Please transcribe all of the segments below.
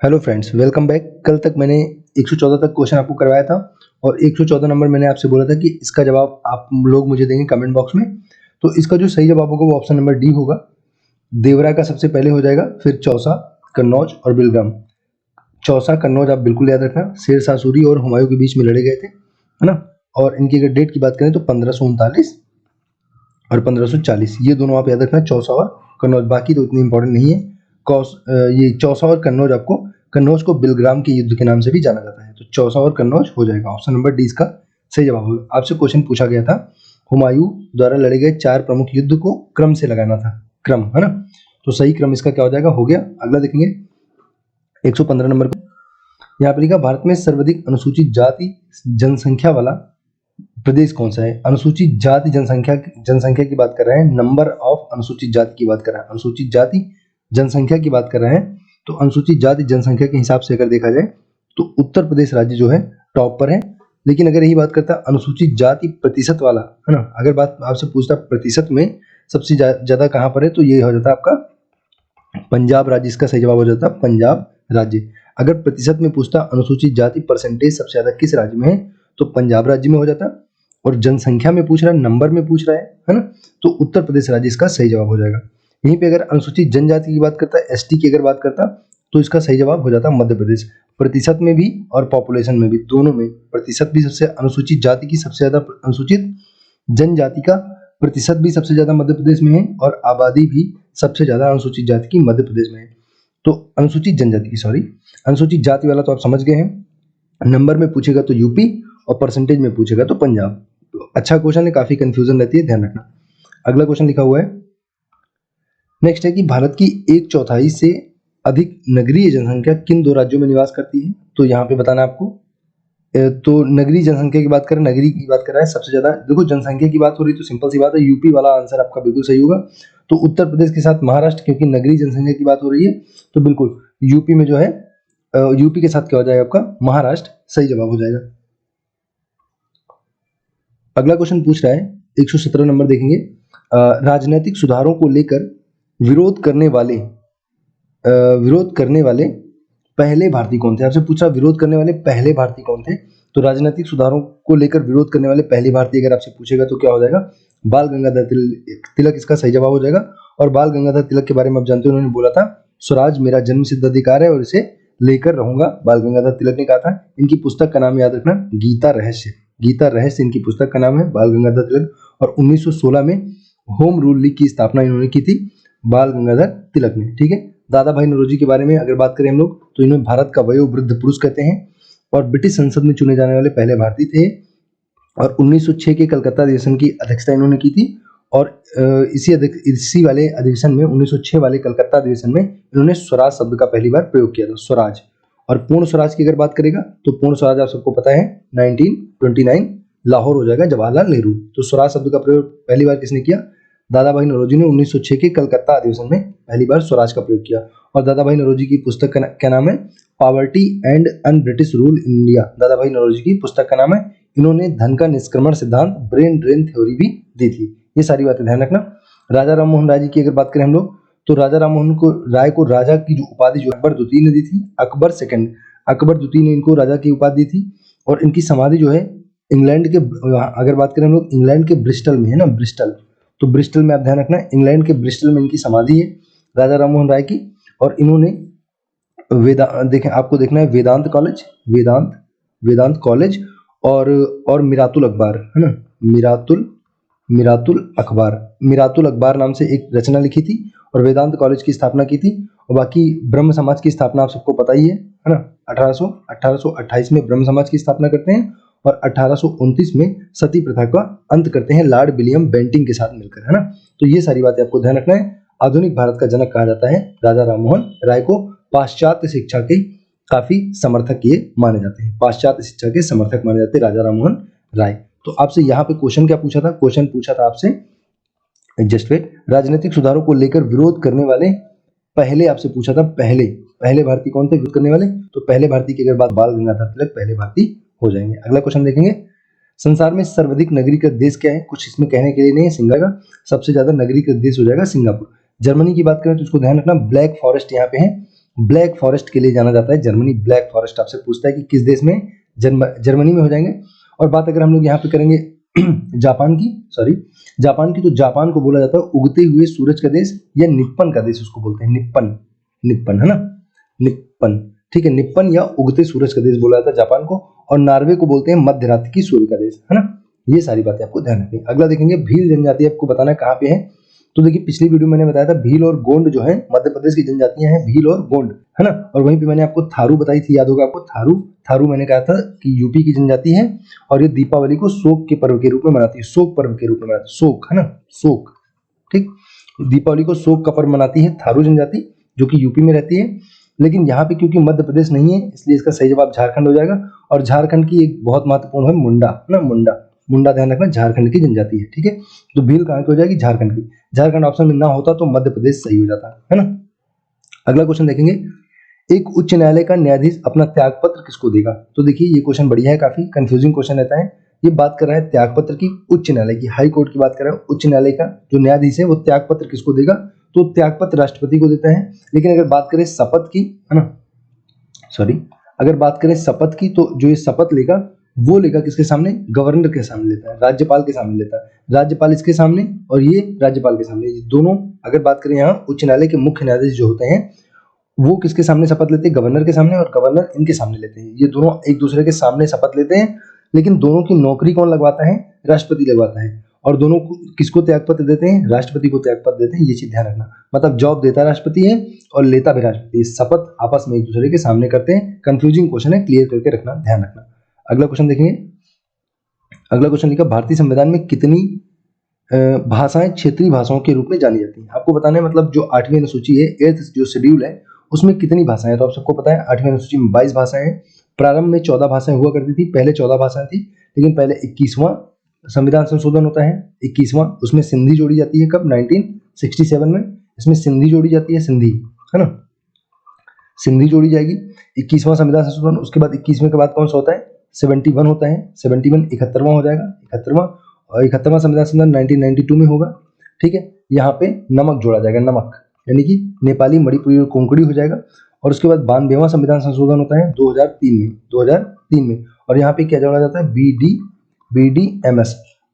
Hello friends, welcome back. कल तक मैंने 114 तक क्वेश्चन आपको करवाया था और 114 नंबर मैंने आपसे बोला था कि इसका जवाब आप लोग मुझे देंगे कमेंट बॉक्स में। तो इसका जो सही जवाब होगा वो ऑप्शन नंबर डी होगा। देवरा का सबसे पहले हो जाएगा, फिर चौसा, कन्नौज और बिलग्राम। चौसा कन्नौज आप बिल्कुल याद रखना, शेर शाह सूरी और हुमायूं के बीच में लड़े गए थे, है ना। और इनकी अगर डेट की बात करें तो 1539 और 1540, ये दोनों आप याद रखना, चौसा और कन्नौज। बाकी तो इतनी इंपॉर्टेंट नहीं है। ये चौसा और कन्नौज, आपको कन्नौज को बिलग्राम के युद्ध के नाम से भी जाना जाता है। तो चौसा और कन्नौज हो जाएगा, ऑप्शन नंबर डी इसका सही जवाब होगा। आपसे क्वेश्चन पूछा गया था, हुमायूं द्वारा लड़े गए 4 प्रमुख युद्ध को क्रम से लगाना था, क्रम, है ना। तो सही क्रम इसका क्या हो जाएगा, हो गया। अगला देखेंगे 115 नंबर पे। यहाँ पर लिखा, भारत में सर्वाधिक अनुसूचित जाति जनसंख्या वाला प्रदेश कौन सा है। अनुसूचित जाति जनसंख्या की बात कर रहे हैं, नंबर ऑफ अनुसूचित जाति की बात कर रहे हैं, अनुसूचित जाति जनसंख्या की बात कर रहे हैं। तो अनुसूचित जाति जनसंख्या के हिसाब से अगर देखा जाए तो उत्तर प्रदेश राज्य जो है टॉप पर है। लेकिन अगर यही बात करता है अनुसूचित जाति प्रतिशत वाला, है ना, अगर बात आपसे पूछता प्रतिशत में सबसे ज्यादा कहाँ पर है, तो ये हो जाता है आपका पंजाब राज्य। इसका सही जवाब हो जाता है पंजाब राज्य। अगर प्रतिशत में पूछता अनुसूचित जाति परसेंटेज सबसे ज्यादा किस राज्य में है, तो पंजाब राज्य में हो जाता। और जनसंख्या में पूछ रहा है, नंबर में पूछ रहा है ना, तो उत्तर प्रदेश राज्य इसका सही जवाब हो जाएगा। यहीं पे अगर अनुसूचित जनजाति की बात करता है, एसटी की अगर बात करता, तो इसका सही जवाब हो जाता मध्य प्रदेश। प्रतिशत में भी और पॉपुलेशन में भी, दोनों में, प्रतिशत भी सबसे अनुसूचित जाति की सबसे ज्यादा, अनुसूचित जनजाति का प्रतिशत भी सबसे ज्यादा मध्य प्रदेश में है और आबादी भी सबसे ज्यादा अनुसूचित जाति की मध्य प्रदेश में है। तो अनुसूचित जनजाति की, सॉरी, अनुसूचित जाति वाला तो आप समझ गए हैं। नंबर में पूछेगा तो यूपी और परसेंटेज में पूछेगा तो पंजाब। तो अच्छा क्वेश्चन है, काफी कंफ्यूजन रहती है, ध्यान रखना। अगला क्वेश्चन लिखा हुआ है, नेक्स्ट है कि भारत की 1/4 से अधिक नगरीय जनसंख्या किन 2 राज्यों में निवास करती है। तो यहाँ पे बताना आपको। तो नगरीय जनसंख्या की बात करें, नगरी की बात कर रहा है सबसे ज्यादा। देखो जनसंख्या की बात हो रही तो सिंपल सी बात है, यूपी वाला आंसर आपका बिल्कुल सही होगा। तो उत्तर प्रदेश के साथ महाराष्ट्र, क्योंकि नगरीय जनसंख्या की बात हो रही है, तो बिल्कुल यूपी में जो है, यूपी के साथ क्या हो जाएगा आपका, महाराष्ट्र सही जवाब हो जाएगा। अगला क्वेश्चन पूछ रहा है 117 नंबर देखेंगे, राजनीतिक सुधारों को लेकर विरोध करने वाले पहले भारतीय कौन थे। आपसे पूछा विरोध करने वाले पहले भारतीय कौन थे। तो राजनीतिक सुधारों को लेकर विरोध करने वाले पहले भारतीय अगर आपसे पूछेगा तो क्या हो जाएगा, बाल गंगाधर तिलक इसका सही जवाब हो जाएगा। और बाल गंगाधर तिलक के बारे में आप जानते हो, उन्होंने बोला था स्वराज मेरा जन्म सिद्ध अधिकार है और इसे लेकर रहूंगा, बाल गंगाधर तिलक ने कहा था। इनकी पुस्तक का नाम याद रखना, गीता रहस्य। गीता रहस्य इनकी पुस्तक का नाम है, बाल गंगाधर तिलक। और 1916 में होम रूल लीग की स्थापना इन्होंने की थी, बाल गंगाधर तिलक ने, ठीक है। दादा भाई नौरोजी के बारे में अगर बात करें हम लोग, तो इन्हें भारत का वयोवृद्ध पुरुष कहते हैं और ब्रिटिश संसद में चुने जाने वाले पहले भारतीय थे। और 1906 के कलकत्ता अधिवेशन की अध्यक्षता इन्होंने की थी। और इसी वाले अधिवेशन में, 1906 वाले कलकत्ता अधिवेशन में, इन्होंने स्वराज शब्द का पहली बार प्रयोग किया था, स्वराज। और पूर्ण स्वराज की अगर बात करेगा तो पूर्ण स्वराज आप सबको पता है 1929 लाहौर हो जाएगा, जवाहरलाल नेहरू। तो स्वराज शब्द का प्रयोग पहली बार किसने किया, दादा भाई नौरोजी ने 1906 के कलकत्ता अधिवेशन में पहली बार स्वराज का प्रयोग किया। और दादा भाई नौरोजी की पुस्तक का क्या नाम है, poverty and un British rule in India. दादा भाई नौरोजी की पुस्तक का नाम है। इन्होंने धन का निष्क्रमण सिद्धांत, ब्रेन ड्रेन थ्योरी भी दी थी। ये सारी बातें ध्यान रखना। राजा राम मोहन राय जी की अगर बात करें हम लोग, तो राजा राम मोहन राय को राजा की जो उपाधि जो अकबर द्वितीय ने दी थी, अकबर द्वितीय ने इनको राजा की उपाधि दी थी। और इनकी समाधि जो है इंग्लैंड के, अगर बात करें हम लोग, इंग्लैंड के ब्रिस्टल में है ना, ब्रिस्टल। तो ब्रिस्टल में आप ध्यान रखना, इंग्लैंड के ब्रिस्टल में इनकी समाधि है राजा राम मोहन राय की। और इन्होंने देखें, आपको देखना है वेदांत कॉलेज और मिरातुल अखबार, है ना, मिरातुल अखबार नाम से एक रचना लिखी थी और वेदांत कॉलेज की स्थापना की थी। और बाकी ब्रह्म समाज की स्थापना आप सबको पता ही है ना, 1828 में ब्रह्म समाज की स्थापना करते हैं और 1829 में सती प्रथा का अंत करते हैं लॉर्ड विलियम बेंटिंग के साथ मिलकर, है ना। तो ये सारी बातें आपको ध्यान रखना है। आधुनिक भारत का जनक कहा जाता है राजा राम मोहन राय को। पाश्चात्य शिक्षा के काफी समर्थक ये माने जाते हैं, पाश्चात्य शिक्षा के समर्थक माने जाते हैं राजा राम मोहन राय। तो आपसे यहाँ पे क्वेश्चन क्या पूछा था, क्वेश्चन पूछा था आपसे, जस्ट वेट, राजनीतिक सुधारों को लेकर विरोध करने वाले पहले, आपसे पूछा था पहले भारतीय कौन थे विरोध करने वाले। तो पहले भारतीय की अगर बात, बाल गंगाधर तिलक पहले भारतीय हो जाएंगे। अगला क्वेश्चन देखेंगे, संसार में सर्वाधिक नगरीकृत देश क्या है। कुछ इसमें कहने के लिए नहीं है, सिंगापुर सबसे ज्यादा नगरीकृत देश हो जाएगा, सिंगापुर। जर्मनी की बात करें तो उसको ध्यान रखना, ब्लैक फॉरेस्ट यहाँ पे है ब्लैक फॉरेस्ट के लिए जाना जाता है जर्मनी। ब्लैक फॉरेस्ट आपसे पूछता है कि किस देश में, जर्मनी में हो जाएंगे। और बात अगर हम लोग यहाँ पे करेंगे जापान की, तो जापान को बोला जाता है उगते हुए सूरज का देश या निप्पन का देश, उसको बोलते हैं निप्पन, है ना, निप्पन, ठीक है, निप्पन या उगते सूरज का देश बोला जाता है जापान को। और नॉर्वे को बोलते हैं मध्य रात्रि की सूर्य का देश, है ना। ये सारी बातें आपको ध्यान रखनी है। अगला देखेंगे भील जनजाति, आपको बताना है कहाँ पे है। तो देखिए पिछली वीडियो मैंने बताया था भील और गोंड जो है मध्य प्रदेश की जनजातियां हैं, भील और गोंड, है ना। और वहीं पे मैंने आपको थारू बताई थी, याद होगा आपको, थारू मैंने कहा था कि यूपी की जनजाति है और ये दीपावली को शोक के पर्व के रूप में मनाती है, शोक पर्व के रूप में मनाती है, शोक, है ना, शोक, ठीक। दीपावली को शोक का पर्व मनाती है थारू जनजाति, जो कि यूपी में रहती है। लेकिन यहाँ पे क्योंकि मध्य प्रदेश नहीं है, इसलिए इसका सही जवाब झारखंड हो जाएगा। और झारखंड की एक बहुत महत्वपूर्ण है मुंडा, है ना, मुंडा ध्यान रखना, झारखंड की जनजाति है, ठीक है। तो भील कहाँ की हो जाएगी, झारखंड की। झारखंड ऑप्शन में ना होता तो मध्य प्रदेश सही हो जाता, है ना। अगला क्वेश्चन देखेंगे, एक उच्च न्यायालय का न्यायाधीश अपना त्यागपत्र किसको देगा। तो देखिए ये क्वेश्चन बढ़िया है, काफी कंफ्यूजिंग क्वेश्चन रहता है। ये बात कर रहा है त्यागपत्र की, उच्च न्यायालय की, हाई कोर्ट की बात कर रहा है। उच्च न्यायालय का जो न्यायाधीश है वो त्यागपत्र किसको देगा, तो त्यागपत्र राष्ट्रपति को देता है। लेकिन अगर बात करें शपथ की, है ना, अगर बात करें शपथ की, तो जो ये शपथ लेगा वो लेगा किसके सामने, गवर्नर के सामने लेता है, राज्यपाल के सामने लेता है। राज्यपाल इसके सामने और ये राज्यपाल के सामने, ये दोनों। अगर बात करें यहाँ उच्च न्यायालय के मुख्य न्यायाधीश जो होते हैं वो किसके सामने शपथ लेते हैं, गवर्नर के सामने, और गवर्नर इनके सामने लेते हैं। ये दोनों एक दूसरे के सामने शपथ लेते हैं, लेकिन दोनों की नौकरी कौन लगवाता है, राष्ट्रपति लगवाता है। और दोनों किसको त्यागपत्र देते हैं, राष्ट्रपति को त्यागपत्र देते हैं। ये चीज ध्यान रखना, मतलब जॉब देता राष्ट्रपति है और लेता भी राष्ट्रपति है। शपथ आपस में एक दूसरे के सामने करते हैं। कंफ्यूजिंग क्वेश्चन है, क्लियर करके रखना, ध्यान रखना। अगला क्वेश्चन देखेंगे। अगला क्वेश्चन लिखा, भारतीय संविधान में कितनी भाषाएं क्षेत्रीय भाषाओं के रूप में जानी जाती हैं। आपको बताना है, मतलब जो 8वीं अनुसूची है, 8th जो शेड्यूल है, उसमें कितनी भाषाएं हैं। तो आप सबको पता है 8वीं अनुसूची में 22 भाषाएं हैं। प्रारंभ में 14 भाषाएं हुआ करती थी, पहले 14 भाषाएं थी, लेकिन पहले 21वां संविधान संशोधन होता है, 21वां, उसमें सिंधी जोड़ी जाती है। कब, 1967 में इसमें सिंधी जोड़ी जाती है, सिंधी, है ना, सिंधी जोड़ी जाएगी। 21वां संविधान संशोधन, उसके बाद 21वें के बाद कौन सा होता है, 71 होता है। 71 71वां हो जाएगा, 71वां। और 71वां संविधान संशोधन 1992 में होगा, ठीक है। यहाँ पे नमक जोड़ा जाएगा, नमक, यानी कि नेपाली, मणिपुरी और कोंकणी हो जाएगा। और उसके बाद 92वां संविधान संशोधन होता है 2003 में। और यहाँ पे क्या जोड़ा जाता है, BDMS,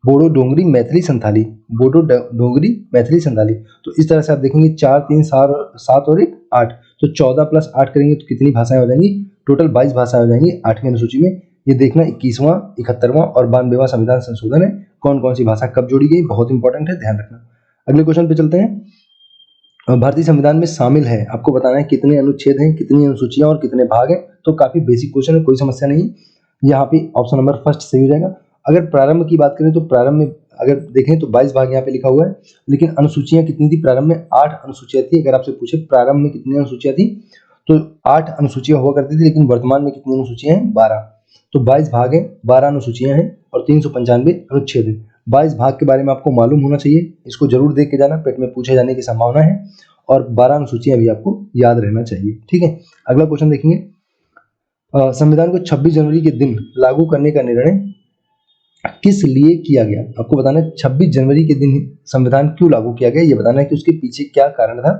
बोडो डोंगरी मैथिली संथाली, बोडो डोंगरी मैथिली संथाली। तो इस तरह से आप देखेंगे 4 3 7 और 1 8, तो 14 + 8 करेंगे तो कितनी भाषाएं हो जाएंगी, टोटल 22 भाषाएं हो जाएंगी 8वीं अनुसूची में। ये देखना 21वां, 71वां और 92वां संविधान संशोधन है, कौन कौन सी भाषा कब जोड़ी गई, बहुत इंपॉर्टेंट है, ध्यान रखना। अगले क्वेश्चन पे चलते हैं। भारतीय संविधान में शामिल है, आपको बताना है कितने अनुच्छेद हैं, कितनी अनुसूचियां और कितने भाग हैं। तो काफी बेसिक क्वेश्चन है, कोई समस्या नहीं। यहाँ पे ऑप्शन नंबर फर्स्ट सही हो जाएगा। अगर प्रारंभ की बात करें तो प्रारंभ में अगर देखें तो 22 भाग यहाँ पे लिखा हुआ है, लेकिन अनुसूचियां कितनी थी, प्रारंभ में 8 अनुसूचियां थी। अगर आपसे पूछे प्रारंभ में कितनी अनुसूचियां थी, तो 8 अनुसूचियां हुआ करती थी, लेकिन वर्तमान में कितनी अनुसूचियां हैं, 12। तो 22 भाग हैं, 12 अनुसूचियां हैं और 395 अनुच्छेद हैं। 22 भाग के बारे में आपको मालूम होना चाहिए, इसको जरूर देख के जाना, पेट में पूछे जाने की संभावना है। और 12 अनुसूचियां भी आपको याद रहना चाहिए, ठीक है। अगला क्वेश्चन देखेंगे, संविधान को 26 जनवरी के दिन लागू करने का निर्णय किस लिए किया गया। आपको बताना है 26 जनवरी के दिन संविधान क्यों लागू किया गया, ये बताना है कि उसके पीछे क्या कारण था।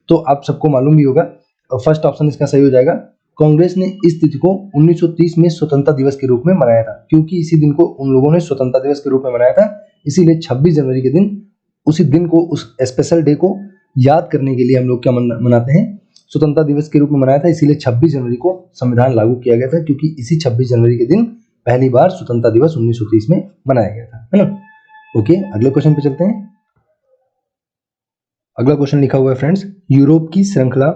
तो आप सबको मालूम भी होगा, फर्स्ट ऑप्शन इसका सही हो जाएगा। कांग्रेस ने इस तिथि को 1930 में स्वतंत्रता दिवस के रूप में मनाया था, क्योंकि इसी दिन को उन लोगों ने स्वतंत्रता दिवस के रूप में मनाया था, इसीलिए 26 जनवरी के दिन, उसी दिन को, उस स्पेशल डे को याद करने के लिए हम लोग क्या मनाते हैं, स्वतंत्रता दिवस के रूप में मनाया था। इसीलिए 26 जनवरी को संविधान लागू किया गया था, क्योंकि इसी 26 जनवरी के दिन पहली बार स्वतंत्रता दिवस 1930 में मनाया गया था, है ना। ओके, अगले क्वेश्चन पे चलते हैं। अगला क्वेश्चन लिखा हुआ है फ्रेंड्स, यूरोप की श्रृंखला,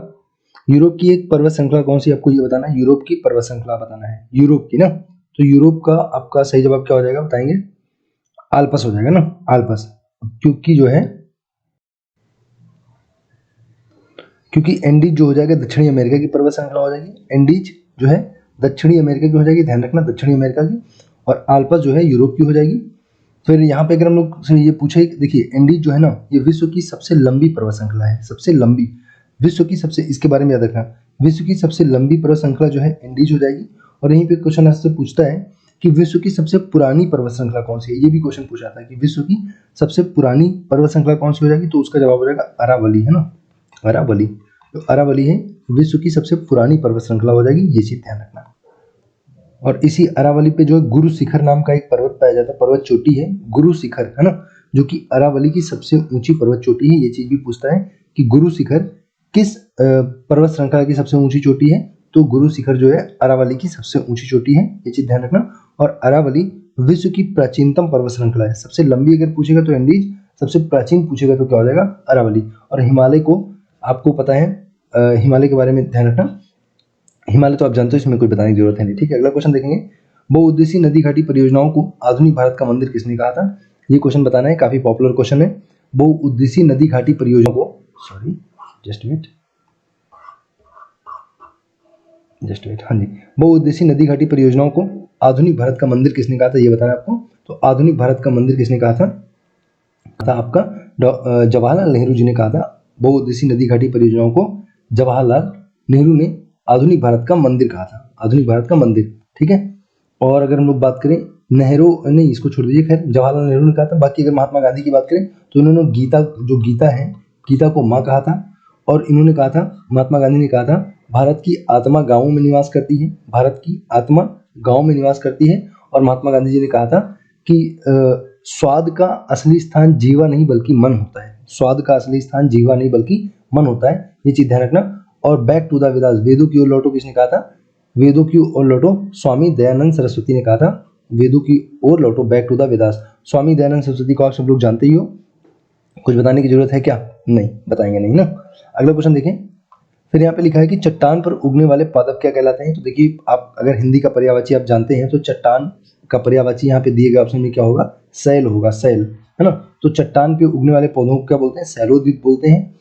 यूरोप की एक पर्वत श्रृंखला कौन सी, आपको ये बताना है। यूरोप की पर्वत श्रृंखला बताना है, यूरोप की ना। तो यूरोप का आपका सही जवाब क्या हो जाएगा, बताएंगे, आल्प्स हो जाएगा ना, आल्प्स। क्योंकि जो है, क्योंकि एंडीज जो हो जाएगा दक्षिणी अमेरिका की पर्वत श्रृंखला हो जाएगी, एंडीज जो है दक्षिणी अमेरिका की हो जाएगी, ध्यान रखना, दक्षिणी अमेरिका की। और आल्प्स जो है यूरोप की हो जाएगी। फिर यहाँ पे अगर हम लोग से ये पूछे, देखिए एंडीज जो है ना, ये विश्व की सबसे लंबी पर्वत श्रृंखला है, सबसे लंबी, विश्व की सबसे, इसके बारे में याद रखना, विश्व की सबसे लंबी पर्वत श्रृंखला जो है एंडीज हो जाएगी। और यहीं पे क्वेश्चन आपसे पूछता है कि विश्व की सबसे पुरानी पर्वत श्रृंखला कौन सी है, ये भी क्वेश्चन पूछा था कि विश्व की सबसे पुरानी पर्वत श्रृंखला कौन सी हो जाएगी। तो उसका जवाब हो जाएगा अरावली, है ना, अरावली। जो अरावली है विश्व की सबसे पुरानी पर्वत श्रृंखला हो जाएगी, ये चीज ध्यान रखना। और इसी अरावली पे जो है गुरु शिखर नाम का एक पर्वत पाया जाता है, पर्वत चोटी है गुरु शिखर, है ना, जो कि अरावली की सबसे ऊंची पर्वत चोटी है। ये चीज भी पूछता है कि गुरु शिखर किस पर्वत श्रृंखला की सबसे ऊंची चोटी है, तो गुरु शिखर जो है अरावली की सबसे ऊंची चोटी है, ये चीज ध्यान रखना। और अरावली विश्व की प्राचीनतम पर्वत श्रृंखला है। सबसे लंबी अगर पूछेगा तो एंडीज, सबसे प्राचीन पूछेगा तो क्या हो जाएगा, अरावली। और हिमालय को आपको पता है, हिमालय के बारे में ध्यान रखना, हिमालय तो आप जानते हो, इसमें कोई बताने की जरूरत है नहीं। ठीक है, अगला क्वेश्चन देखेंगे, बहुउद्देशीय नदी घाटी परियोजनाओं को आधुनिक भारत का मंदिर किसने कहा था। ये क्वेश्चन बताना है, काफी पॉपुलर क्वेश्चन है। बहुउद्देशीय नदी घाटी परियोजनाओं को, सॉरी जस्ट वेट, हाँ जी, बहुउद्देशीय नदी घाटी परियोजनाओं को आधुनिक भारत का मंदिर किसने कहा था, ये बताना है आपको। तो आधुनिक भारत का मंदिर किसने कहा था आपका जवाहरलाल नेहरू जी ने कहा था। बहुउद्देशीय नदी घाटी परियोजनाओं को जवाहरलाल नेहरू ने आधुनिक भारत का मंदिर कहा था, आधुनिक भारत का मंदिर। ठीक है, और अगर हम लोग बात करें नेहरू, नहीं इसको छोड़ दीजिए, खैर जवाहरलाल नेहरू ने कहा था। बाकी अगर महात्मा गांधी की बात करें तो इन्होंने गीता, जो गीता है, गीता को माँ कहा था। और इन्होंने कहा था, महात्मा गांधी ने कहा था, भारत की आत्मा गाँवों में निवास करती है, भारत की आत्मा गाँव में निवास करती है। और महात्मा गांधी जी ने कहा था कि स्वाद का असली स्थान जीवा नहीं बल्कि मन होता है, स्वाद का असली स्थान जीवा नहीं बल्कि मन होता है, ये चीज ध्यान रखना। और बैक टू द वेदास, वेदों की ओर लौटो किसने कहा था, वेदों की ओर लौटो स्वामी दयानंद सरस्वती ने कहा था, वेदों की ओर लौटो, back to the Vedas. Swami Dayanand Saraswati को आप सब लोग जानते ही हो, कुछ बताने की जरूरत है क्या, नहीं बताएंगे नहीं ना। अगला क्वेश्चन देखें, फिर यहाँ पे लिखा है कि चट्टान पर उगने वाले पादप क्या कहलाते हैं। तो देखिए, आप अगर हिंदी का पर्यायवाची आप जानते हैं तो चट्टान का पर्यायवाची यहाँ पे दिए गए ऑप्शन में क्या होगा, सैल होगा, सैल, है ना। तो चट्टान पे उगने वाले पौधों को क्या बोलते हैं, सैलोद्भिद बोलते हैं।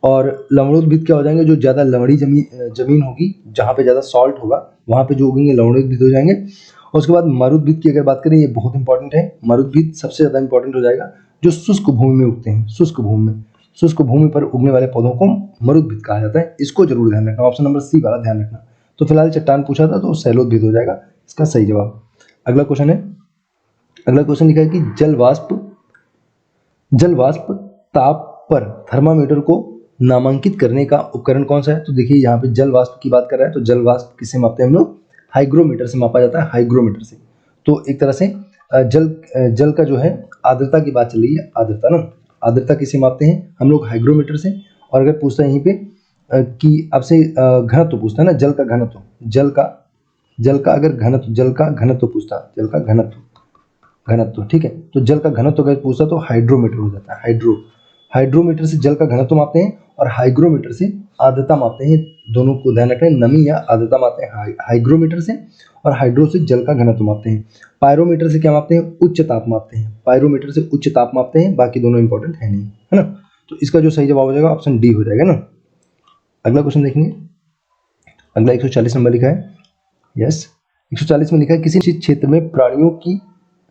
और लवणोद्भिद क्या हो जाएंगे, जो ज्यादा लवणी जमीन होगी, जहाँ पे ज्यादा सॉल्ट होगा, वहां पे जो उगेंगे लवणोद्भिद हो जाएंगे। और उसके बाद मरुद्भिद की अगर बात करें, ये बहुत इंपॉर्टेंट है, मरुद्भिद सबसे ज्यादा इंपॉर्टेंट हो जाएगा, जो शुष्क भूमि में उगते हैं, शुष्क भूमि में, शुष्क भूमि पर उगने वाले पौधों को मरुद्भिद कहा जाता है। इसको जरूर ध्यान रखना, ऑप्शन नंबर सी वाला ध्यान रखना। तो फिलहाल चट्टान पूछा था तो सैलोद्भिद हो जाएगा इसका सही जवाब। अगला क्वेश्चन है, अगला क्वेश्चन लिखा है कि जल वाष्प ताप पर थर्मामीटर को नामांकित करने का उपकरण कौन सा है। तो देखिए, यहाँ पे जल वाष्प की बात कर रहा है, तो जल वाष्प किससे मापते हैं हम लोग, हाइग्रोमीटर से मापा जाता है, हाइग्रोमीटर से। तो एक तरह से जल का जो है आर्द्रता की बात चल रही है, आर्द्रता ना, आर्द्रता किसे मापते हैं हम लोग, हाइग्रोमीटर से। और अगर पूछता है यहीं पे कि आपसे घनत्व पूछता है ना, जल का घनत्व, जल का अगर घनत्व, जल का घनत्व पूछता, जल का घनत्व, ठीक है, तो जल का घनत्व अगर पूछता तो हाइड्रोमीटर हो जाता है, हाइड्रोमीटर से जल का घनत्व मापते हैं और हाइग्रोमीटर से आर्द्रता मापते हैं। दोनों को ध्यान रखें, नमी या आर्द्रता मापते हैं हाइग्रोमीटर से, और हाइड्रो से जल का घनत्व मापते हैं। पायरोमीटर से क्या मापते हैं, उच्च ताप मापते हैं, पायरोमीटर से उच्च ताप मापते हैं। बाकी दोनों इंपॉर्टेंट है नहीं, है ना। तो इसका जो सही जवाब हो जाएगा ऑप्शन डी हो जाएगा ना। अगला क्वेश्चन देखेंगे, अगला 140 नंबर लिखा है, यस 140 में लिखा है, किसी निश्चित क्षेत्र में प्राणियों की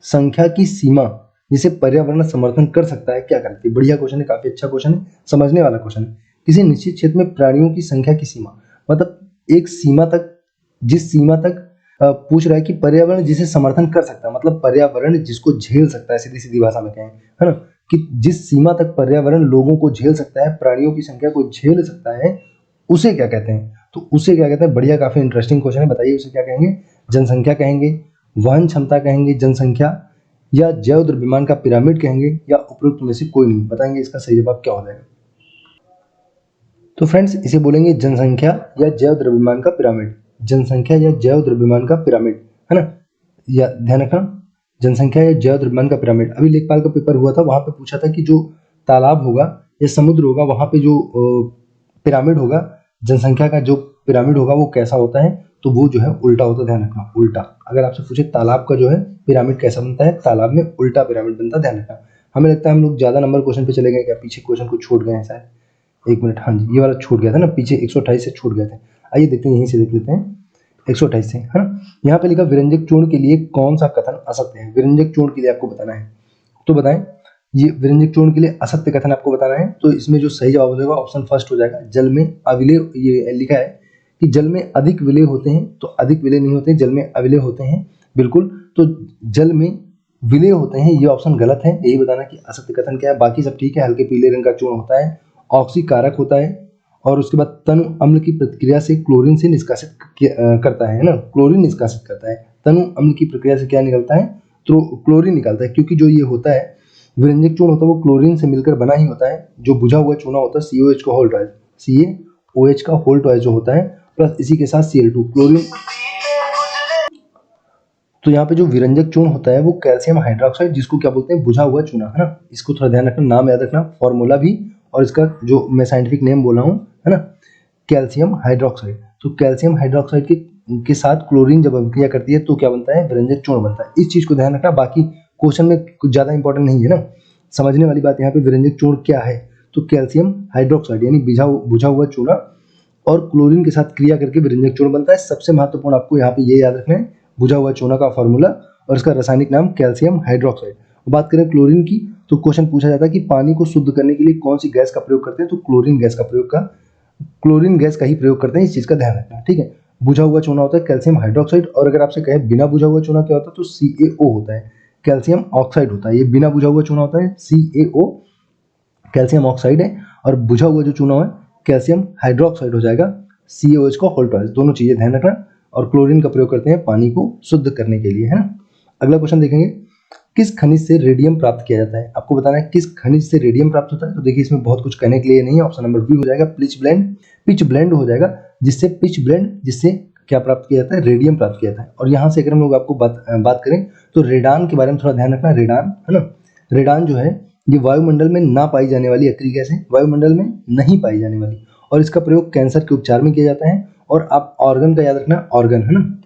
संख्या की सीमा जिसे पर्यावरण समर्थन कर सकता है क्या करती है। बढ़िया क्वेश्चन है, काफी अच्छा क्वेश्चन है, समझने वाला क्वेश्चन है। किसी निश्चित क्षेत्र में प्राणियों की संख्या की सीमा, मतलब एक सीमा तक, जिस सीमा तक पूछ रहा है कि पर्यावरण जिसे समर्थन कर सकता है, मतलब पर्यावरण जिसको झेल सकता है, सीधी सीधी भाषा में कहें, है ना, कि जिस सीमा तक पर्यावरण लोगों को झेल सकता है, प्राणियों की संख्या को झेल सकता है, उसे क्या कहते हैं। तो उसे क्या कहते हैं, बढ़िया, काफी इंटरेस्टिंग क्वेश्चन है, बताइए उसे क्या कहेंगे। जनसंख्या कहेंगे, वहन क्षमता कहेंगे, जनसंख्या, या जैव द्रव्यमान का पिरामिड कहेंगे, या उपरोक्त में से कोई नहीं। बताएंगे इसका सही जवाब क्या हो जाएगा। तो फ्रेंड्स, इसे बोलेंगे जनसंख्या या जैव द्रव्यमान का पिरामिड, जनसंख्या या जैव द्रव्यमान का पिरामिड, है ना, या ध्यान रखना, जनसंख्या या जैव द्रव्यमान का पिरामिड। अभी लेखपाल का पेपर हुआ था, वहां पे पूछा था कि जो तालाब होगा या समुद्र होगा, वहां पे जो पिरामिड होगा, जनसंख्या का जो पिरामिड होगा वो कैसा होता है, तो वो जो है उल्टा होता है, ध्यान रखना, उल्टा। अगर आपसे पूछे तालाब का जो है पिरामिड कैसा बनता है, तालाब में उल्टा पिरामिड बनता है, ध्यान रखना। हमें लगता है हम लोग ज्यादा नंबर क्वेश्चन पे चले गए क्या, पीछे क्वेश्चन को छोड़ गए हैं शायद, एक मिनट, हाँ जी, ये वाला छूट गया था ना, पीछे 128 से छूट गए थे। आइए देखते हैं, यहीं से देख लेते हैं 128 से, है ना। यहाँ पे लिखा विरंजक चूर्ण के लिए कौन सा कथन असत्य है। विरंजक चूर्ण के लिए आपको बताना है, तो बताएं, ये विरंजक चूर्ण के लिए असत्य कथन आपको बताना है। तो इसमें जो सही जवाब हो जाएगा ऑप्शन फर्स्ट हो जाएगा, जल में अविलेय। ये लिखा है कि जल में अधिक विलेय होते हैं, तो अधिक विलेय नहीं होते, जल में अविलेय होते हैं, बिल्कुल। तो जल में विलेय होते हैं, ये ऑप्शन गलत है, यही बताना कि असत्य कथन क्या है। बाकी सब ठीक है, हल्के पीले रंग का चूर्ण होता है, ऑक्सीकारक होता है, और उसके बाद तनु अम्ल की प्रतिक्रिया से क्लोरीन से निष्कासित करता है ना, क्लोरीन निष्कासित करता है। तनु अम्ल की प्रक्रिया से क्या निकलता है, तो क्लोरीन निकलता है, क्योंकि जो ये होता है विरंजक चूर्ण होता है वो क्लोरीन से मिलकर बना ही होता है। जो बुझा हुआ चूना होता है COH का होल ट्वाइस, CaOH का होल ट्वाइस जो होता है प्लस इसी के साथ Cl2 क्लोरीन। तो यहाँ पे जो विरंजक चूर्ण होता है वो कैल्शियम हाइड्रोक्साइड, जिसको क्या बोलते हैं, बुझा हुआ चूना, है ना। इसको थोड़ा ध्यान रखना, नाम याद रखना, फॉर्मूला भी, और इसका जो मैं साइंटिफिक नेम बोला हूँ, है ना, कैल्शियम हाइड्रोक्साइड। तो कैल्शियम हाइड्रोक्साइड के साथ क्लोरीन जब अभिक्रिया करती है तो क्या बनता है, विरंजक चूर्ण बनता है। इस चीज को ध्यान रखना, बाकी क्वेश्चन में कुछ ज्यादा इंपॉर्टेंट नहीं है ना। समझने वाली बात यहाँ पे विरंजक चूर्ण क्या है, तो कैल्शियम हाइड्रोक्साइड यानी बुझा हुआ चूना और क्लोरीन के साथ क्रिया करके विरंजक चूर्ण बनता है। सबसे महत्वपूर्ण आपको यहाँ पे ये याद रखना है, बुझा हुआ चूना का फॉर्मूला और इसका रासायनिक नाम कैल्शियम हाइड्रोक्साइड। बात करें क्लोरीन की, तो क्वेश्चन पूछा जाता है कि पानी को शुद्ध करने के लिए कौन सी गैस का प्रयोग करते हैं, तो क्लोरीन गैस का ही प्रयोग करते हैं। इस चीज का ध्यान रखना, ठीक है। बुझा हुआ चूना होता है कैल्शियम हाइड्रोक्साइड, और अगर आपसे कहे बिना बुझा हुआ चूना क्या होता है, तो CaO होता है, कैल्शियम ऑक्साइड होता है। ये बिना बुझा हुआ चूना होता है CaO, कैल्शियम ऑक्साइड है, और बुझा हुआ जो चूना है कैल्शियम हाइड्रोक्साइड हो जाएगा, CaOH का होल ट्वाइस। दोनों चीजें ध्यान रखना। और क्लोरीन का प्रयोग करते हैं पानी को शुद्ध करने के लिए, है ना। अगला क्वेश्चन देखेंगे, किस खनिज से रेडियम प्राप्त किया जाता है। आपको बताना है किस खनिज से रेडियम प्राप्त होता है। तो देखिए इसमें बहुत कुछ कहने के लिए नहीं है, ऑप्शन नंबर बी हो जाएगा, पिच ब्लेंड हो जाएगा, जिससे क्या प्राप्त किया जाता है, रेडियम प्राप्त किया जाता है। और यहाँ से अगर हम लोग आपको बात करें तो रेडान के बारे में थोड़ा ध्यान रखना। रेडान, है ना, रेडान जो है ये वायुमंडल में ना पाई जाने वाली अक्रिय गैस है, वायुमंडल में नहीं पाई जाने वाली, और इसका प्रयोग कैंसर के उपचार में किया जाता है। और आप ऑर्गन का याद रखना, ऑर्गन, है ना,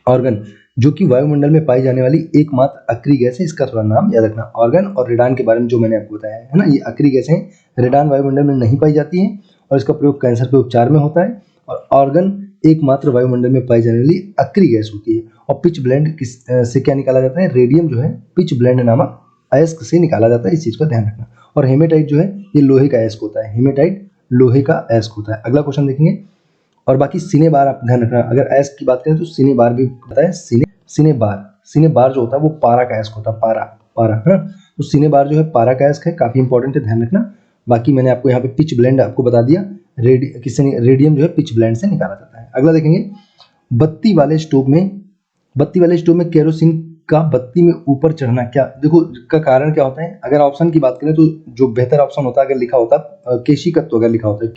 ऑर्गन जो कि वायुमंडल में पाई जाने वाली एकमात्र अक्रिय गैस है, इसका थोड़ा नाम याद रखना। ऑर्गन और रेडान के बारे में जो मैंने आपको बताया है ना, ये अक्रिय गैस है। रेडान वायुमंडल में नहीं पाई जाती है और इसका प्रयोग कैंसर के उपचार में होता है, और ऑर्गन एकमात्र वायुमंडल में पाई जाने वाली अक्रिय गैस होती है। और पिच ब्लेंड से क्या निकाला जाता है, रेडियम जो है पिच ब्लेंड नामक अयस्क से निकाला जाता है, इस चीज का ध्यान रखना। और हेमेटाइट जो है ये लोहे का अयस्क होता है, हेमेटाइट लोहे का अयस्क होता है। अगला क्वेश्चन देखेंगे, और बाकी सिने बार आप ध्यान रखना। अगर अयस्क की बात करें तो सिने बार भी पता है, सिने बार जो होता है वो पारा का अयस्क होता है, पारा, है ना। तो सिने बार जो है पारा का अयस्क है, काफी इंपॉर्टेंट है, ध्यान रखना। बाकी मैंने आपको यहाँ पे पिच ब्लेंड आपको बता दिया, रेडियम जो है पिच ब्लेंड से निकाला जाता है। अगला देखेंगे, बत्ती वाले स्टोव में केरोसिन का बत्ती में ऊपर चढ़ना, क्या देखो का कारण क्या होता है। अगर ऑप्शन की बात करें तो जो बेहतर ऑप्शन होता है, अगर लिखा होता केशिकत्व, अगर लिखा होता है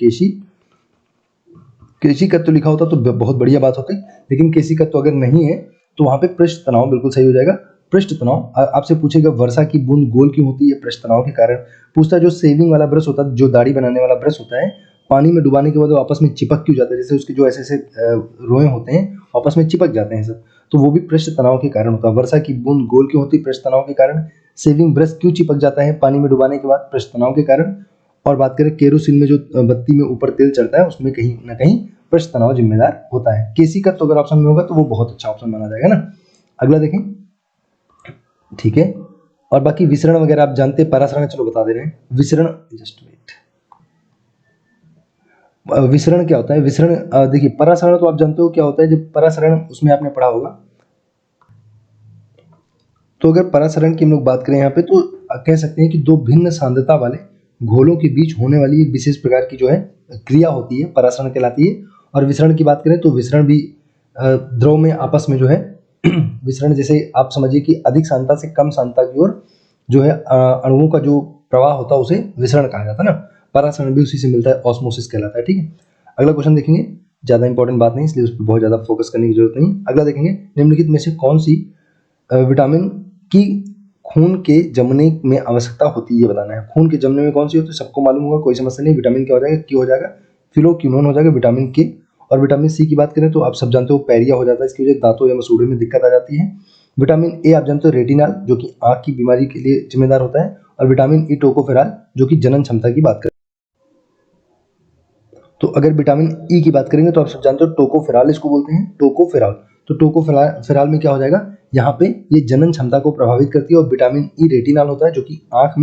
केशिकत्व लिखा होता तो बहुत बढ़िया बात होती, लेकिन केशिकत्व अगर नहीं है तो वहां पे पृष्ठ तनाव बिल्कुल सही हो जाएगा। पृष्ठ तनाव आपसे पूछेगा वर्षा की बूंद गोल क्यों होती है, पृष्ठ तनाव के कारण। पूछता है जो सेविंग वाला ब्रश होता है, जो दाढ़ी बनाने वाला ब्रश होता है, पानी में डुबाने के बाद वो आपस में चिपक क्यों जाता है, जैसे उसके जो ऐसे रोए होते हैं आपस में चिपक जाते हैं सब, तो वो भी पृष्ठ तनाव के कारण होता है। वर्षा की बूंद गोल क्यों होती है, पृष्ठ तनाव के कारण। सेविंग ब्रश क्यों चिपक जाता है पानी में डुबाने के बाद, पृष्ठ तनाव के कारण। और बात करें केरोसिन में जो बत्ती में ऊपर तेल चढ़ता है उसमें कहीं ना कहीं पृष्ठ तनाव जिम्मेदार होता है। केशिकत्व तो अगर ऑप्शन में होगा तो वो बहुत अच्छा ऑप्शन माना जाएगा ना। अगला देखें, ठीक है। और बाकी विसरण वगैरह आप जानते हैं, परासरण चलो बता दे रहे हैं। विसरण, जस्ट वेट, विसरण क्या होता है, विसरण देखिए परासरण तो आप जानते हो क्या होता है, जब परासरण उसमें आपने पढ़ा होगा। तो अगर परासरण की हम लोग बात करें यहाँ पे तो कह सकते हैं कि दो भिन्न सांद्रता वाले घोलों के बीच होने वाली एक विशेष प्रकार की जो है क्रिया होती है, परासरण कहलाती है। और विसरण की बात करें तो विसरण भी द्रव में आपस में जो है विसरण, जैसे आप समझिए कि अधिक सांद्रता से कम सांद्रता की ओर जो है अणुओं का जो प्रवाह होता है उसे विसरण कहा जाता है ना। परासरण भी उसी से मिलता है, ऑस्मोसिस कहलाता है, ठीक है। अगला क्वेश्चन देखेंगे, ज्यादा इंपॉर्टेंट बात नहीं इसलिए उस पर बहुत ज्यादा फोकस करने की जरूरत नहीं। अगला देखेंगे, निम्नलिखित में से कौन सी विटामिन की खून के जमने में आवश्यकता होती है, ये बताना है। खून के जमने में कौन सी होती है सबको मालूम होगा, कोई समस्या नहीं। विटामिन क्या हो जाएगा, क्यू हो जाएगा, फिलोक्विनोन हो जाएगा विटामिन के। और विटामिन सी की बात करें तो आप सब जानते हो पैरिया हो जाता है, इसकी वजह से दांतों या मसूड़े में दिक्कत आ जाती है। विटामिन ए आप जानते हो रेटिनॉल, जो कि आंख की बीमारी के लिए जिम्मेदार होता है। और विटामिन ई टोकोफेरॉल, जो कि जनन क्षमता की बात करें। तो अगर विटामिन ई की बात करेंगे तो आप सब जानते हो टोकोफेरॉल इसको बोलते हैं, टोकोफेरॉल। तो टोकोफेरॉल में क्या हो जाएगा, यहाँ पे ये जनन क्षमता को प्रभावित करती है। और विटामिन ई रेटिनॉल होता है, जो कि आंख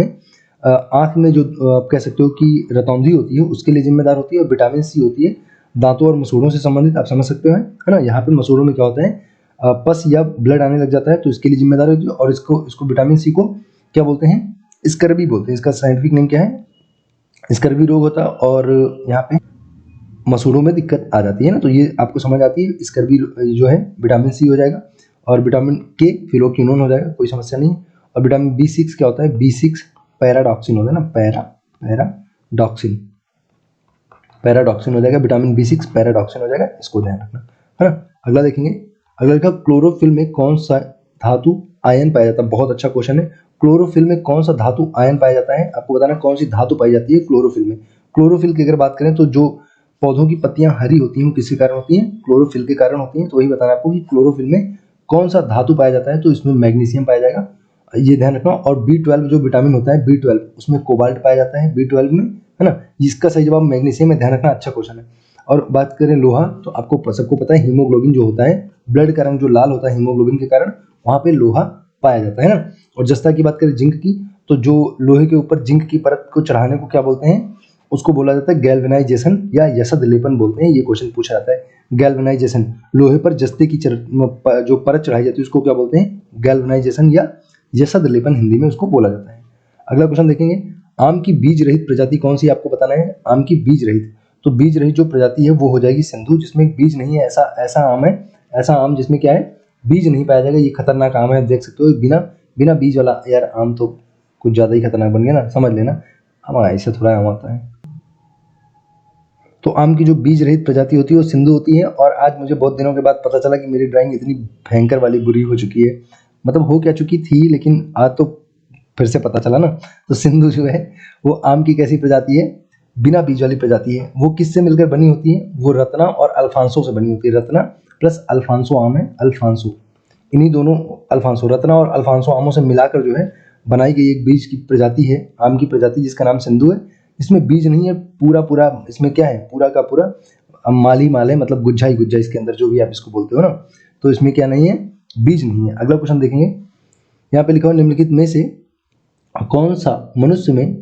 में जो आप कह सकते हो कि रतौंधी होती है उसके लिए जिम्मेदार होती है। और विटामिन सी होती है दांतों और मसूड़ों से संबंधित, आप समझ सकते हो, है ना। यहाँ पे मसूड़ों में क्या होता है, पस या ब्लड आने लग जाता है तो इसके लिए जिम्मेदार होती है। और इसको विटामिन सी को क्या बोलते हैं, स्कर्वी बोलते हैं। इसका साइंटिफिक नेम क्या है, स्कर्वी रोग होता है। और यहाँ पे मसूड़ों में दिक्कत आ जाती है ना, तो ये आपको समझ आती है। स्कर्वी जो है विटामिन सी हो जाएगा, और विटामिन के फिलोक्विनोन हो जाएगा, कोई समस्या नहीं। और विटामिन B6 क्या होता है, B6 पैराडॉक्सिन होता है ना, पैराडॉक्सिन हो जाएगा, विटामिन B6 पैराडॉक्सिन हो जाएगा, इसको ध्यान रखना है ना। अगला देखेंगे, अगला लिखा क्लोरोफिल में कौन सा धातु आयन पाया जाता है। बहुत अच्छा क्वेश्चन है। क्लोरोफिल में कौन सा धातु आयन पाया जाता है, आपको बताना कौन सी धातु पाई जाती है क्लोरोफिल में। क्लोरोफिल की अगर बात करें तो जो पौधों की पत्तियां हरी होती हैं वो किसके कारण होती हैं, क्लोरोफिल के कारण होती हैं। तो वही बताना आपको कि क्लोरोफिल में कौन सा धातु पाया जाता है, तो इसमें मैग्नीशियम पाया जाएगा, ये ध्यान रखना। और B12 जो विटामिन होता है B12, उसमें कोबाल्ट पाया जाता है B12 में, है ना। इसका सही जवाब मैग्नीशियम है, ध्यान रखना, अच्छा क्वेश्चन है। और बात करें लोहा, तो आपको सबको पता है हीमोग्लोबिन जो होता है, ब्लड का रंग जो लाल होता है हीमोग्लोबिन के कारण, वहां पे लोहा पाया जाता है ना। और जस्ता की बात करें जिंक की, तो जो लोहे के ऊपर जिंक की परत को चढ़ाने को क्या बोलते हैं, उसको बोला जाता है गैल्वेनाइजेशन या यसद लेपन बोलते हैं। ये क्वेश्चन पूछा जाता है, गैल्वेनाइजेशन, लोहे पर जस्ते की जो परत चढ़ाई जाती है उसको क्या बोलते हैं, गैल्वेनाइजेशन या यसद लेपन हिंदी में उसको बोला जाता है। अगला क्वेश्चन देखेंगे, आम की बीज रहित प्रजाति कौन सी, आपको बताना है। आम की बीज रहित, तो बीज रहित जो प्रजाति है वो हो जाएगी सिंधु, जिसमें बीज नहीं है। ऐसा आम है, ऐसा आम जिसमें क्या है, बीज नहीं पाया जाएगा। ये खतरनाक आम है, देख सकते हो, बिना बीज वाला यार आम तो कुछ ज्यादा ही खतरनाक बन गया ना, समझ लेना। हाँ, ऐसे थोड़ा आम आता है। तो आम की जो बीज रहित प्रजाति होती है वो सिंधु होती है। और आज मुझे बहुत दिनों के बाद पता चला कि मेरी ड्राइंग इतनी भयंकर वाली बुरी हो चुकी है, मतलब हो क्या चुकी थी, लेकिन आज तो फिर से पता चला ना। तो सिंधु जो है वो आम की कैसी प्रजाति है, बिना बीज वाली प्रजाति है। वो किससे मिलकर बनी होती है, वो रत्ना और अल्फांसो से बनी होती है। रत्ना प्लस अल्फांसो आम है, अल्फांसो, इन्हीं दोनों, अल्फांसो, रत्ना और अल्फांसो आमों से मिलाकर जो है बनाई गई एक बीज की प्रजाति है, आम की प्रजाति, जिसका नाम सिंधु है। इसमें बीज नहीं है, पूरा इसमें क्या है, पूरा का पूरा माल ही माल है, मतलब गुज्जा ही गुज्जा इसके अंदर, जो भी आप इसको बोलते हो ना। तो इसमें क्या नहीं है, बीज नहीं है। अगला क्वेश्चन देखेंगे, यहाँ पे लिखा हुआ निम्नलिखित में से कौन सा मनुष्य में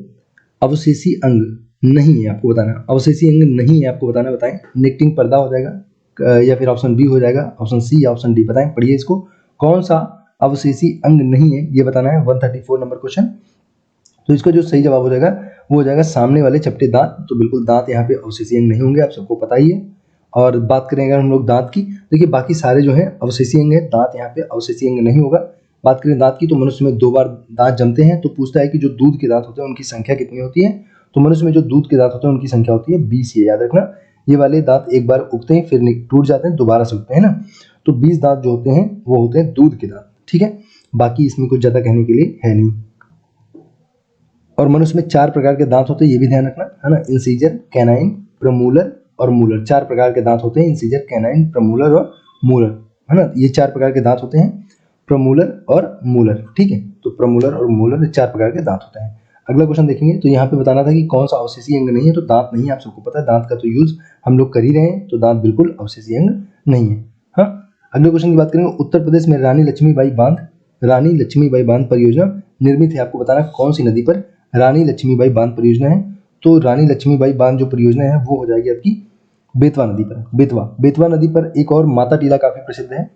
अवशेषी अंग नहीं है, आपको बताना। अवशेषी अंग नहीं है, आपको बताना, बताएं। निक्टिंग पर्दा हो जाएगा, या फिर ऑप्शन बी हो जाएगा, ऑप्शन सी या ऑप्शन डी, बताएं, पढ़िए इसको। कौन सा अवशेषी अंग नहीं है, ये बताना है। 134 नंबर क्वेश्चन। तो इसका जो सही जवाब हो जाएगा वो हो जाएगा सामने वाले चपटे दांत। तो बिल्कुल दांत यहाँ पे अवशेषी अंग नहीं होंगे, आप सबको पता ही है। और बात करेंगे अगर हम लोग दांत की, देखिए बाकी सारे जो है अवशेषी अंग है, दांत यहाँ पे अवशेषी अंग नहीं होगा। बात करें दांत की, तो मनुष्य में 2 बार दांत जमते हैं। तो पूछता है कि जो दूध के दांत होते हैं उनकी संख्या कितनी होती है। तो मनुष्य में जो दूध के दांत होते हैं उनकी संख्या होती है 20। ये याद रखना, ये वाले दांत एक बार उगते हैं फिर टूट जाते हैं, दोबारा से उगते हैं ना। तो 20 दांत जो होते हैं वो होते हैं दूध के दांत, ठीक है। बाकी इसमें कुछ ज्यादा कहने के लिए है नहीं। और मनुष्य में 4 प्रकार के दांत होते हैं, ये भी ध्यान रखना, है ना। इंसीजर, कैनाइन, प्रमूलर और मूलर। 4 प्रकार के दांत होते हैं, इंसीजर, कैनाइन, प्रमूलर और मूलर, है ना। ये 4 प्रकार के दांत होते हैं, प्रमूलर और मूलर, ठीक है। तो प्रमूलर और मूलर 4 प्रकार के दांत होते हैं। अगला क्वेश्चन देखेंगे, तो यहाँ पे बताना था कि कौन सा अवशेषी अंग नहीं है। तो दांत नहीं है, आप सबको पता है, दांत का तो यूज हम लोग कर ही रहे हैं, तो दांत बिल्कुल अवशेषी अंग नहीं है। हाँ, अगले क्वेश्चन की बात करेंगे, उत्तर प्रदेश में रानी लक्ष्मीबाई बांध परियोजना निर्मित है, आपको बताना कौन सी नदी पर रानी लक्ष्मीबाई बांध परियोजना है। तो रानी लक्ष्मीबाई बांध जो परियोजना है वो हो जाएगी आपकी बेतवा नदी पर। बेतवा नदी पर एक और माता टीला काफी प्रसिद्ध है,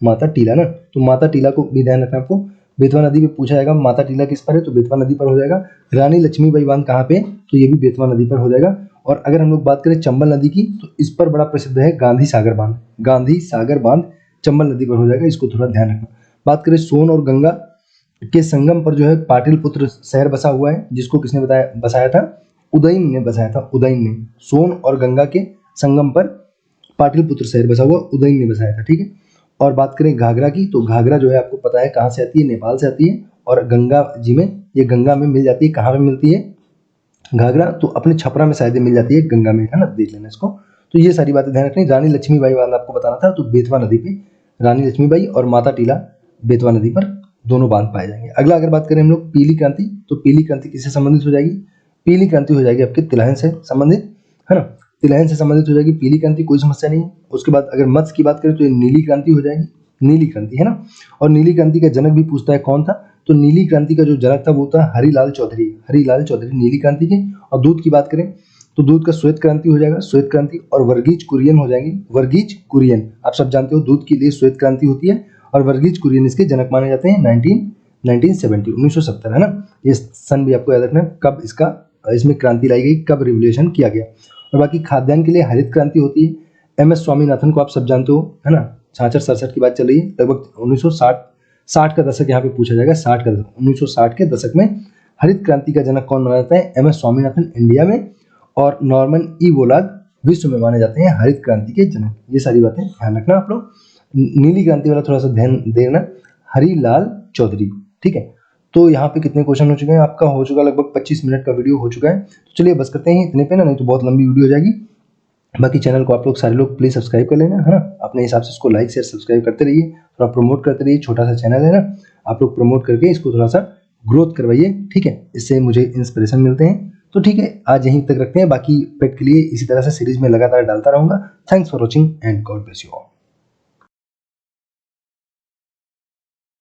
माता टीला ना। तो माता टीला को भी ध्यान रखना आपको, बेतवा नदी पे पूछा जाएगा माता टीला किस पर है, तो बेतवा नदी पर हो जाएगा। रानी लक्ष्मीबाई बांध कहाँ पे, तो ये भी बेतवा नदी पर हो जाएगा। और अगर हम लोग बात करें चंबल नदी की, तो इस पर बड़ा प्रसिद्ध है गांधी सागर बांध चंबल नदी पर हो जाएगा, इसको थोड़ा ध्यान रखना। बात करें सोन और गंगा के संगम पर जो है पाटलिपुत्र शहर बसा हुआ है, जिसको किसने बसाया था, उदयन ने बसाया था, उदयन ने। सोन और गंगा के संगम पर पाटलिपुत्र शहर बसा हुआ, उदयन ने बसाया था, ठीक है। और बात करें घाघरा की, तो घाघरा जो है आपको पता है कहाँ से आती है, नेपाल से आती है। और गंगा जी में, ये गंगा में मिल जाती है, कहाँ पे मिलती है घाघरा, तो अपने छपरा में शायद मिल जाती है, गंगा में, है ना, देख लेना इसको। तो ये सारी बातें ध्यान रखनी। रानी लक्ष्मीबाई बांध आपको बताना था, तो बेतवा नदी पे रानी लक्ष्मीबाई और माता टीला बेतवा नदी पर दोनों बांध पाए जाएंगे। अगला अगर बात करें हम लोग पीली क्रांति, तो पीली क्रांति किससे संबंधित हो जाएगी, पीली क्रांति हो जाएगी आपके तिलहन से संबंधित, है ना। तिलहन से संबंधित हो जाएगी पीली क्रांति, कोई समस्या नहीं है। उसके बाद अगर मत्स्य की बात करें तो ये नीली क्रांति हो जाएगी, नीली क्रांति, है ना। और नीली क्रांति का जनक भी पूछता है कौन था, तो नीली क्रांति का जो जनक था वो था हरिलाल चौधरी नीली क्रांति के। और दूध की बात करें तो दूध का श्वेत क्रांति हो जाएगा, श्वेत क्रांति। और वर्गीज कुरियन हो जाएंगे, वर्गीज कुरियन, आप सब जानते हो दूध के लिए श्वेत क्रांति होती है। और वर्गीज कुरियन इसके जनक माने जाते हैं 1970, है ना। ये सन भी आपको याद रखना है, कब इसमें क्रांति लाई गई, कब रिवोल्यूशन किया गया। और बाकी खाद्यान्न के लिए हरित क्रांति होती है। एम एस स्वामीनाथन को आप सब जानते हो, है ना, 66-67 की बात चल रही है, लगभग 1960 का दशक यहाँ पे पूछा जाएगा, 60 का दशक, 1960 के दशक में हरित क्रांति का जनक कौन माना जाता है? एम एस स्वामीनाथन इंडिया में, और नॉर्मन ई बोलाग विश्व में माने जाते हैं हरित क्रांति के जनक। ये सारी बातें ध्यान रखना आप लोग। नीली क्रांति वाला थोड़ा सा ध्यान देना, हरिलाल चौधरी, ठीक है। तो यहाँ पे कितने क्वेश्चन हो चुके हैं? आपका हो चुका लगभग 25 मिनट का वीडियो हो चुका है। तो चलिए बस करते हैं इतने पे ना, नहीं तो बहुत लंबी वीडियो हो जाएगी। बाकी चैनल को आप लोग सारे लोग प्लीज सब्सक्राइब कर लेना, है ना, अपने हिसाब से इसको लाइक शेयर सब्सक्राइब करते रहिए, थोड़ा प्रमोट करते रहिए। छोटा सा चैनल है ना, आप लोग प्रमोट करके इसको थोड़ा सा ग्रोथ करवाइए, ठीक है, इससे मुझे इंस्पिरेशन मिलते हैं। तो ठीक है, आज यहीं तक रखते हैं, बाकी पेट के लिए इसी तरह से सीरीज में लगातार डालता रहूंगा। Thanks for watching and God bless you all.